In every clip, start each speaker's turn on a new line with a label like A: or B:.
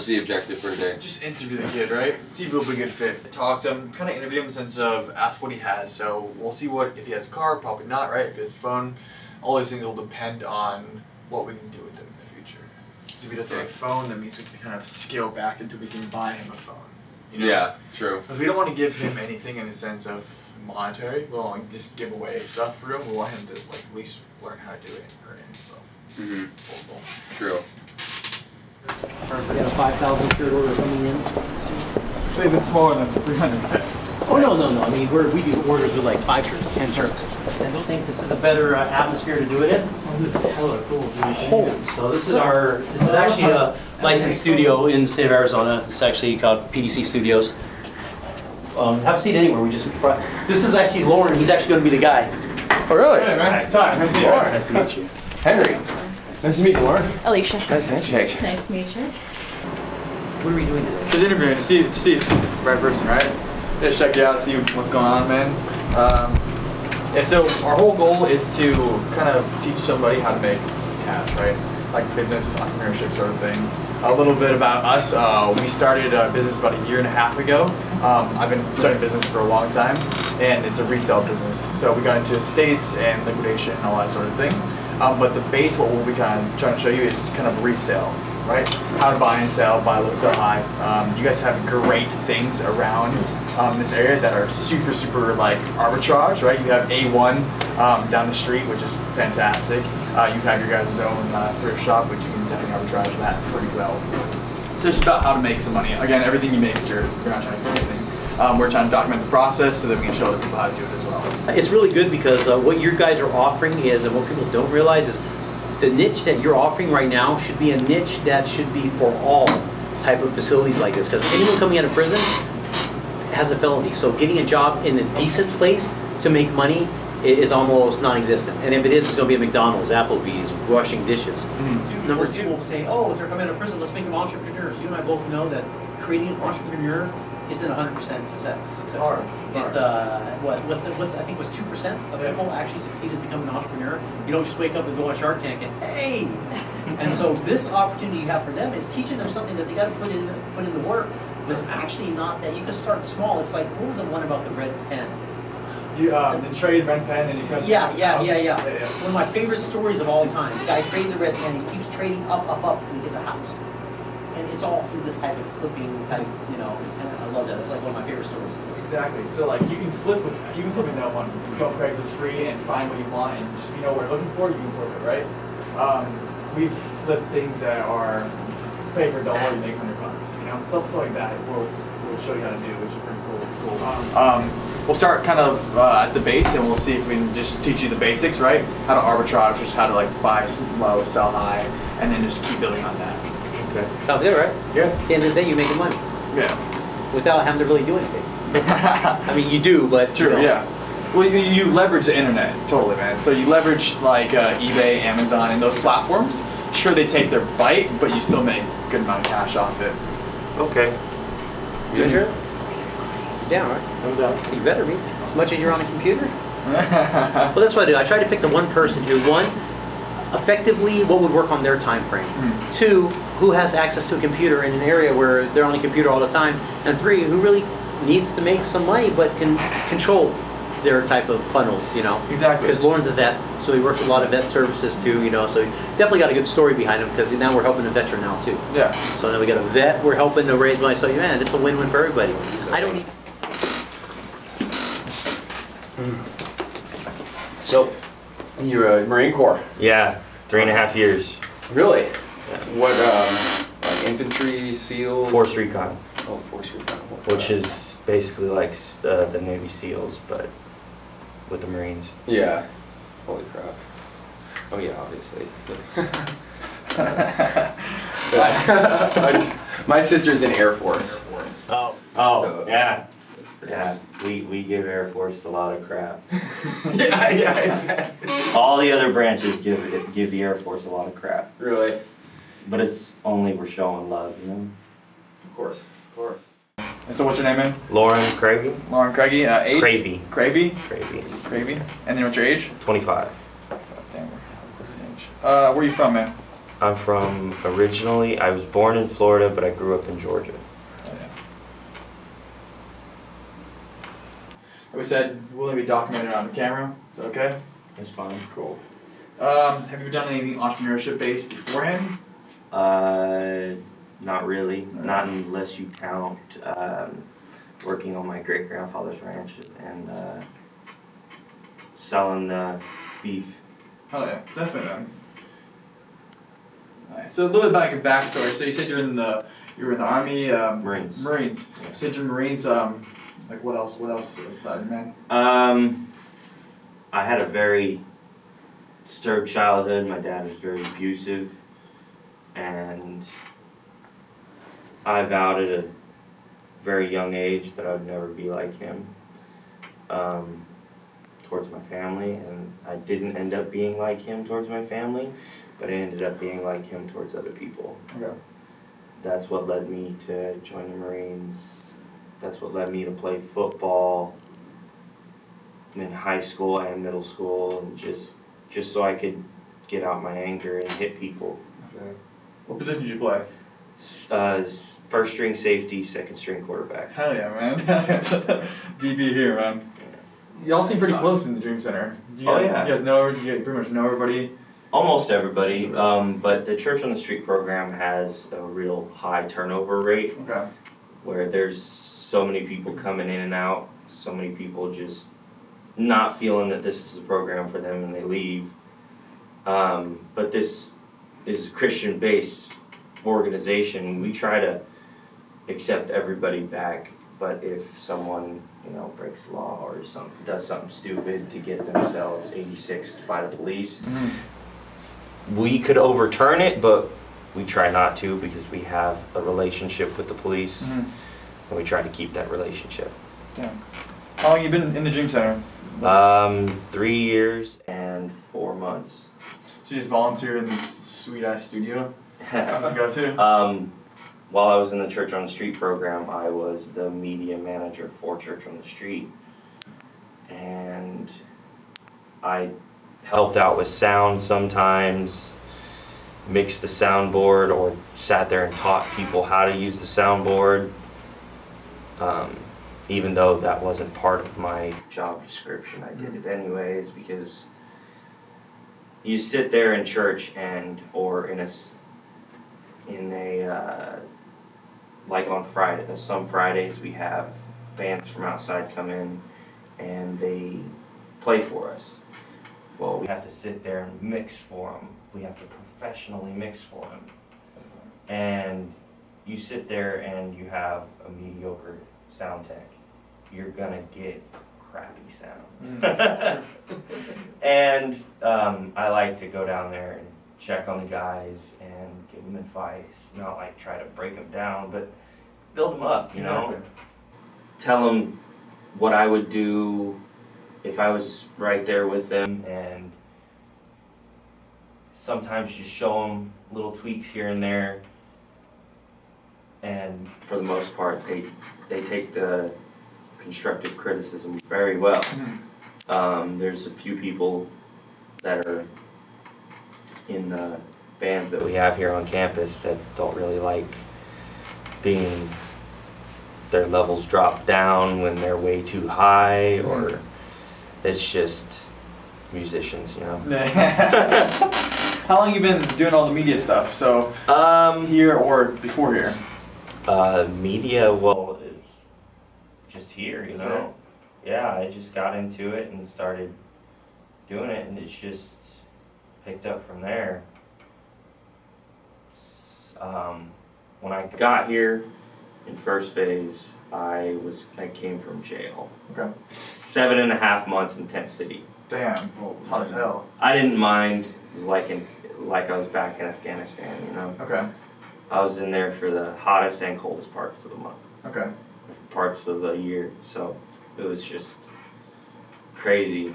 A: the objective for today?
B: Just interview the kid, right? See if he'll be a good fit. Talk to him, kind of interview him in the sense of ask what he has. So we'll see if he has a car, probably not, right? If he has a phone, all these things will depend on what we can do with him in the future. So if he doesn't have a phone, that means we can kind of scale back until we can buy him a phone. You know?
A: Yeah, true.
B: Because we don't want to give him anything in the sense of monetary. We don't want to just give away stuff for him. We want him to like at least learn how to do it and earn it himself.
A: Mm-hmm. True.
C: We got a 5,000 shirt order coming in.
B: So even smaller than 300.
C: Oh no! I mean, we do orders with like 5 shirts, 10 shirts. And don't think this is a better atmosphere to do it in.
B: Oh, this is hella cool.
C: So this is actually a licensed studio in the state of Arizona. It's actually called PDC Studios. Have a seat anywhere. This is actually Loren. He's actually going to be the guy.
A: Oh really?
B: Hey man, Todd, nice to meet you.
C: Loren, nice to meet you.
A: Henry. Nice to meet you, Loren.
D: Alicia.
A: Nice to meet you.
D: Nice to meet you.
C: What are we doing today?
B: Just interviewing to see if right person, right? Just check you out, see what's going on, man. Yeah, so our whole goal is to kind of teach somebody how to make cash, right? Like business, entrepreneurship sort of thing. A little bit about us. We started a business about 1.5 years ago. I've been starting business for a long time, and it's a resale business. So we got into estates and liquidation and all that sort of thing. But the base, what we'll be kind of trying to show you is kind of resale, right? How to buy and sell, buy low, sell high. You guys have great things around this area that are super like arbitrage, right? You have A1 down the street, which is fantastic. You have your guys' own thrift shop, which you can definitely arbitrage that pretty well. So it's about how to make some money. Again, everything you make is yours. We're not trying to do anything. We're trying to document the process so that we can show other people how to do it as well.
C: It's really good because what you guys are offering is, and what people don't realize is, the niche that you're offering right now should be a niche that should be for all type of facilities like this. Because anyone coming out of prison has a felony. So getting a job in a decent place to make money is almost non-existent. And if it is, it's going to be a McDonald's, Applebee's, washing dishes. Mm-hmm. Number two, people say, oh, if they're coming out of prison, let's make them entrepreneurs. You and I both know that creating an entrepreneur isn't 100% success.
B: It's hard.
C: It's I think it was 2% of people actually succeeded to become an entrepreneur. You don't just wake up and go on Shark Tank and hey. And so this opportunity you have for them is teaching them something that they got to put in the work. But it's actually not that. You can start small. It's like, what was the one about the red pen?
B: You the trade red pen and you cut.
C: Yeah. One of my favorite stories of all time. The guy trades a red pen. He keeps trading up until he gets a house. And it's all through this type of flipping type, and I love that. It's like one of my favorite stories.
B: Exactly. So like you can flip in no one. Go Craigslist free and find what you want, and you know what you're looking for, you can flip it, right? We've flipped things that are pay for $1, you make $100. Stuff like that. We'll show you how to do, which is pretty cool. We'll start kind of at the base, and we'll see if we can just teach you the basics, right? How to arbitrage, just how to like buy low, sell high, and then just keep building on that. Okay.
C: Sounds good, right?
B: Yeah.
C: At the end of the day, you're making money.
B: Yeah.
C: Without having to really do anything. I mean, you do, but
B: true. Yeah. Well, you leverage the internet, totally, man. So you leverage like eBay, Amazon, and those platforms. Sure, they take their bite, but you still make a good amount of cash off it.
C: Okay. You sure? Yeah, right.
B: No doubt.
C: You better be. As much as you're on a computer. Well, that's what I do. I try to pick the one person who, one, effectively what would work on their time frame. Mm. 2, who has access to a computer in an area where they're on a computer all the time. And 3, who really needs to make some money but can control their type of funnel,
B: Exactly.
C: Because Loren's a vet, so he works with a lot of vet services too, so he definitely got a good story behind him because now we're helping a veteran now too.
B: Yeah.
C: So now we got a vet, we're helping to raise money. So man, it's a win-win for everybody. I don't need.
A: So, you're a Marine Corps?
E: Yeah, 3.5 years.
A: Really? Yeah. What, like infantry, SEALs?
E: Force Recon.
A: Oh, Force Recon.
E: Which is basically like the Navy SEALs, but with the Marines.
A: Yeah. Holy crap. Oh yeah, obviously. My sister's in Air Force.
E: Oh,
A: So,
E: yeah. Yeah, we give Air Force a lot of crap.
A: yeah, exactly.
E: All the other branches give the Air Force a lot of crap.
A: Really?
E: But it's only we're showing love,
A: Of course.
B: And so what's your name, man?
E: Loren Craigie?
B: Loren Craigie. Age?
E: Cravey.
B: Cravey. And then what's your age?
E: 25.
B: Damn, what's the age? Where are you from, man?
E: I'm from originally, I was born in Florida, but I grew up in Georgia.
B: Oh, yeah. Like we said, we'll be documented on the camera. Is that okay?
E: That's fine.
B: Cool. Have you done anything entrepreneurship based beforehand?
E: Not really. Not unless you count working on my great grandfather's ranch and selling beef.
B: Oh yeah, definitely then. Alright, so a little bit about your backstory. So you said you were in the army.
E: Marines.
B: Marines.
E: Yeah.
B: You said you're Marines. Like what else? What else about you, man?
E: I had a very disturbed childhood. My dad was very abusive, and I vowed at a very young age that I would never be like him towards my family, and I didn't end up being like him towards my family, but I ended up being like him towards other people.
B: Okay.
E: That's what led me to join the Marines. That's what led me to play football in high school and middle school, and just so I could get out my anger and hit people.
B: Okay. What position did you play?
E: First string safety, second string quarterback.
B: Hell yeah, man. DB here, man. Y'all seem pretty close in the Dream Center. You guys know, you pretty much know everybody?
E: Almost everybody, but the Church on the Street program has a real high turnover rate.
B: Okay.
E: Where there's so many people coming in and out, so many people just not feeling that this is a program for them and they leave. But this is a Christian-based organization. We try to accept everybody back, but if someone, breaks the law or does something stupid to get themselves 86'd by the police, we could overturn it, but we try not to because we have a relationship with the police, and we try to keep that relationship.
B: Damn. How long you been in the Dream Center?
E: 3 years and 4 months.
B: So you just volunteer in this sweet ass studio? I go to?
E: While I was in the Church on the Street program, I was the media manager for Church on the Street. And I helped out with sound sometimes, mixed the soundboard, or sat there and taught people how to use the soundboard. Even though that wasn't part of my job description, I did it anyways because you sit there in church or like on Friday, some Fridays we have bands from outside come in and they play for us. Well, we have to sit there and mix for them. We have to professionally mix for them. And you sit there and you have a mediocre sound tech, you're gonna get crappy sound. And I like to go down there and check on the guys and give them advice, not like try to break them down, but build them up,
B: Exactly.
E: Tell them what I would do if I was right there with them, and sometimes just show them little tweaks here and there, and for the most part they take the constructive criticism very well. There's a few people that are in the bands that we have here on campus that don't really like being their levels drop down when they're way too high, or it's just musicians,
B: How long you been doing all the media stuff? So here or before here?
E: Media, well, it's just here,
B: Sure.
E: Yeah, I just got into it and started doing it, and it's just picked up from there. When I got here in first phase, I came from jail.
B: Okay.
E: 7.5 months in Tent City.
B: Damn. Well, hot as hell.
E: I didn't mind. It was like I was back in Afghanistan,
B: Okay.
E: I was in there for the hottest and coldest parts of the month.
B: Okay.
E: Parts of the year, so it was just crazy.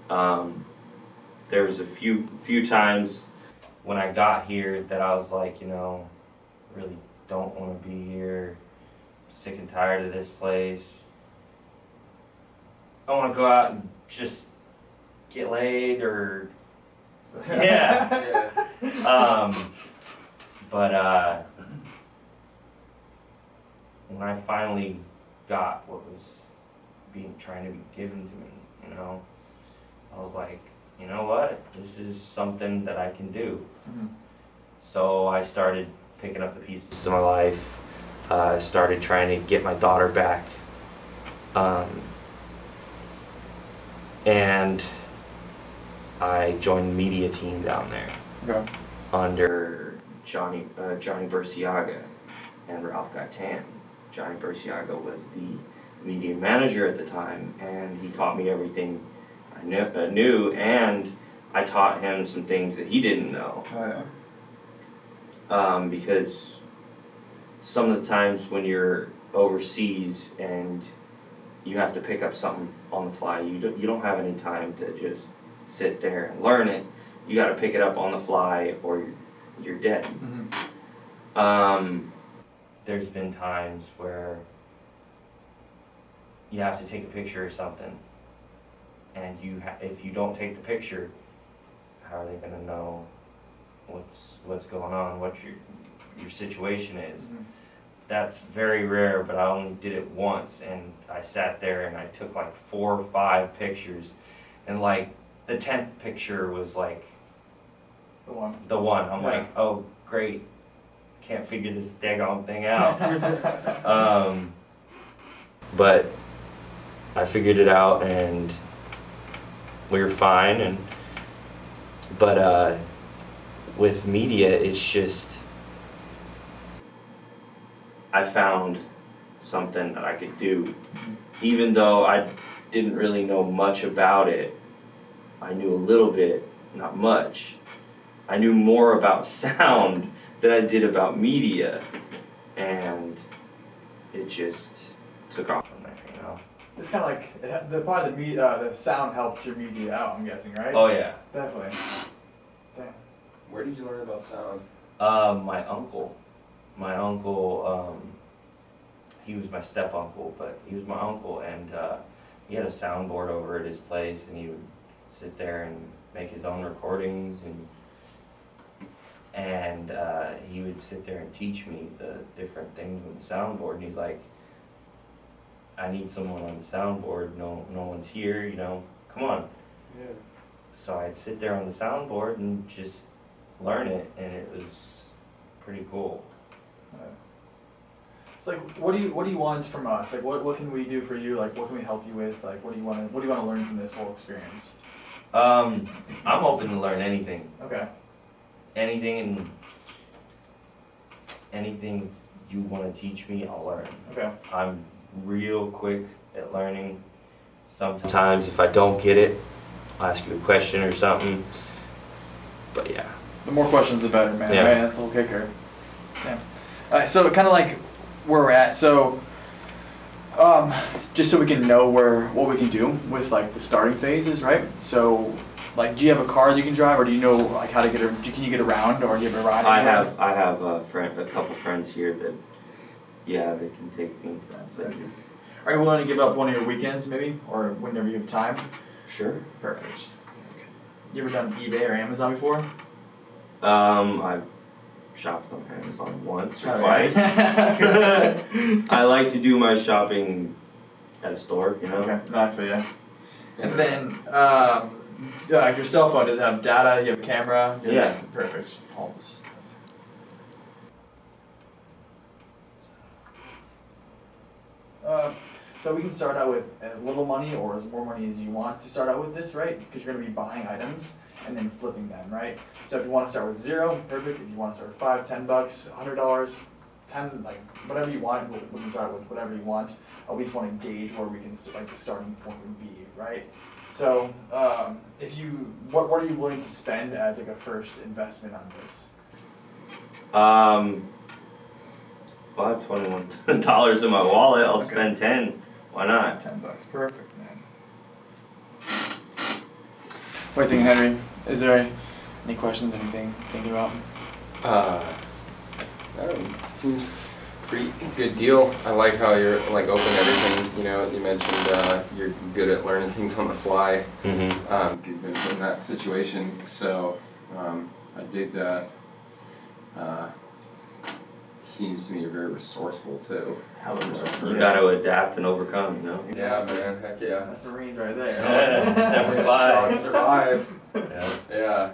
E: There was a few times when I got here that I was like, really don't want to be here, sick and tired of this place. I want to go out and just get laid or Yeah. But when I finally got what was trying to be given to me, you know, I was like, you know what, this is something that I can do.
B: Mm-hmm.
E: So I started picking up the pieces of my life, started trying to get my daughter back, and I joined the media team down there.
B: Okay.
E: Under Johnny Burciaga and Ralph Gaitan. Johnny Burciaga was the media manager at the time, and he taught me everything I knew, and I taught him some things that he didn't know.
B: Oh, yeah.
E: Because some of the times when you're overseas and you have to pick up something on the fly, you don't have any time to just sit there and learn it. You got to pick it up on the fly, or you're dead.
B: Mm-hmm.
E: There's been times where you have to take a picture or something, and if you don't take the picture, how are they going to know what's going on, what your situation is?
B: Mm-hmm.
E: That's very rare, but I only did it once, and I sat there and I took like 4 or 5 pictures, and like the 10th picture was like
B: The one.
E: I'm
B: Yeah.
E: like, oh great, can't figure this daggone thing out. But I figured it out, and we were fine. But with media, it's just, I found something that I could do. Even though I didn't really know much about it, I knew a little bit, not much. I knew more about sound than I did about media, and it just took off from there, you know?
B: It's kind of like, the sound helped your media out, I'm guessing, right?
E: Oh yeah.
B: Definitely. Damn.
A: Where did you learn about sound?
E: My uncle, he was my step uncle, but he was my uncle, and he had a soundboard over at his place, and he would sit there and make his own recordings, and he would sit there and teach me the different things on the soundboard, and he's like, I need someone on the soundboard, no one's here, you know, come on.
A: Yeah.
E: So I'd sit there on the soundboard and just learn it, and it was pretty cool.
B: So like, what do you want from us? Like, what can we do for you? Like, what can we help you with? Like, what do you want to learn from this whole experience?
E: I'm open to learn anything.
B: Okay.
E: Anything you want to teach me, I'll learn.
B: Okay.
E: I'm real quick at learning. Sometimes if I don't get it, I'll ask you a question or something. But yeah.
B: The more questions, the better, man.
E: Yeah.
B: Right? That's the whole kicker. Yeah. Alright, so kind of like where we're at. So, just so we can know what we can do with like the starting phases, right? So, like, do you have a car that you can drive, or do you know like how to can you get around, or do you have a ride?
E: I have a couple friends here that, yeah, they can take me places.
B: Are you willing to give up one of your weekends, maybe, or whenever you have time?
E: Sure.
B: Perfect. Okay. You ever done eBay or Amazon before?
E: I've shopped on Amazon once or
B: Alright.
E: twice. I like to do my shopping at a store, you know?
B: Okay, no, I feel ya. And then, your cell phone, does it have data? You have a camera?
E: Yeah.
B: Perfect. All this stuff. So we can start out with as little money or as more money as you want to start out with this, right? Because you're going to be buying items and then flipping them, right? So if you want to start with 0, perfect. If you want to start with $5, $10, $100, 10, like whatever you want, we can start with whatever you want. We just want to gauge where we can, like the starting point would be, right? So what are you willing to spend as like a first investment on this?
E: $21 in my wallet, I'll spend 10. Why not?
B: $10, perfect, man. What are you thinking, Henry? Is there any questions, anything thinking about?
A: I don't know, seems Pretty good deal. I like how you're like open to everything. You know, you mentioned you're good at learning things on the fly. You've been put in that situation, so I dig that. Seems to me you're very resourceful too.
E: You got to adapt and overcome, you know?
A: Yeah, man. Heck yeah.
B: That's Marines right there.
E: Yeah.
A: Survive.
E: Yeah.
A: Yeah.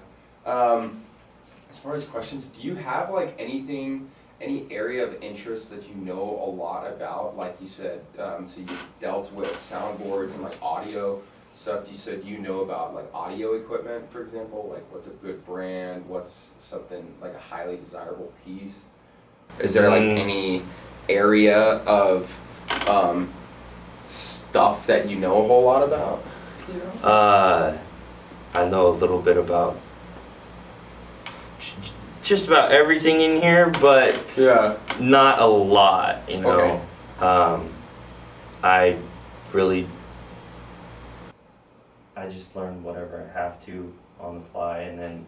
A: As far as questions, do you have like anything, any area of interest that you know a lot about? Like you said, so you dealt with soundboards and like audio stuff. You said you know about like audio equipment, for example. Like what's a good brand? What's something like a highly desirable piece? Is there like any area of stuff that you know a whole lot about? You know?
E: I know a little bit about just about everything in here, but
A: Yeah.
E: not a lot, you know.
A: Okay.
E: I just learn whatever I have to on the fly, and then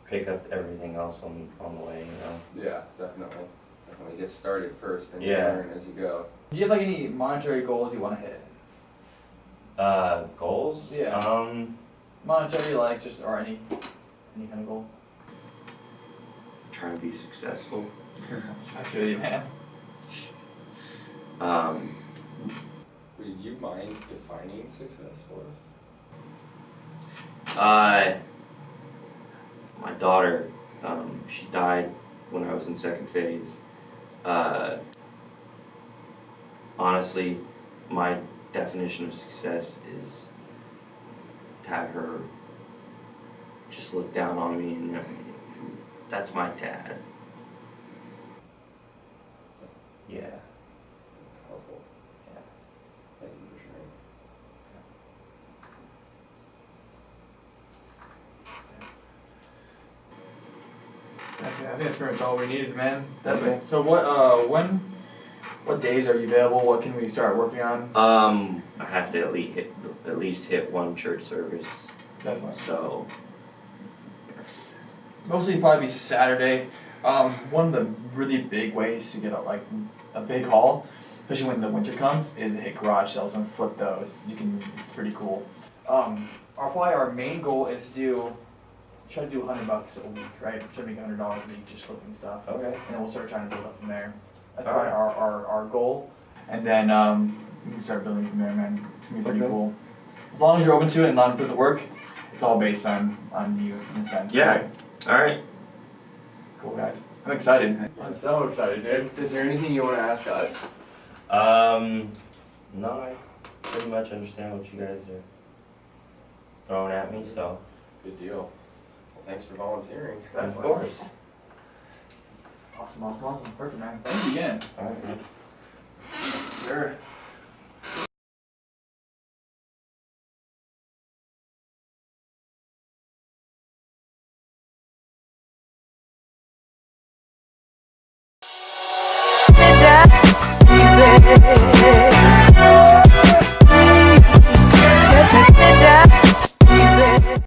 E: pick up everything else on the way, you know.
A: Yeah, definitely. Definitely get started first and
E: Yeah.
A: learn as you go.
B: Do you have like any monetary goals you want to hit?
E: Goals?
B: Yeah. Monetary, like just or any kind of goal.
E: Trying to be successful.
B: I feel you, man.
A: Would you mind defining success for us?
E: My daughter, she died when I was in second phase. Honestly, my definition of success is to have her just look down on me, and that's my dad.
A: That's
E: Yeah.
A: helpful.
E: Yeah.
A: Thank you for sharing.
B: I think that's pretty much all we needed, man. Definitely.
A: Okay.
B: So what days are you available? What can we start working on?
E: I have to at least hit one church service.
B: Definitely.
E: So
B: Mostly probably be Saturday. One of the really big ways to get a big haul, especially when the winter comes, is to hit garage sales and flip those. It's pretty cool. Our main goal is to try to do $100 a week, right? Try to make $100 a week just flipping stuff.
E: Okay.
B: And then we'll start trying to build up from there. That's
E: All
B: probably
E: right.
B: our goal. And then we can start building from there, man. It's gonna be pretty
A: Okay.
B: cool. As long as you're open to it and not put the work, it's all based on you in a sense.
E: Yeah.
B: Right?
E: all right.
B: Cool guys. I'm excited. I'm so excited, dude.
A: Is there anything you want to ask us?
E: No, I pretty much understand what you guys are throwing at me, so.
A: Good deal. Well, thanks for volunteering.
E: Of course.
B: Awesome. Perfect, man. Thank you again.
E: All right.
A: Sure.
D: Easy.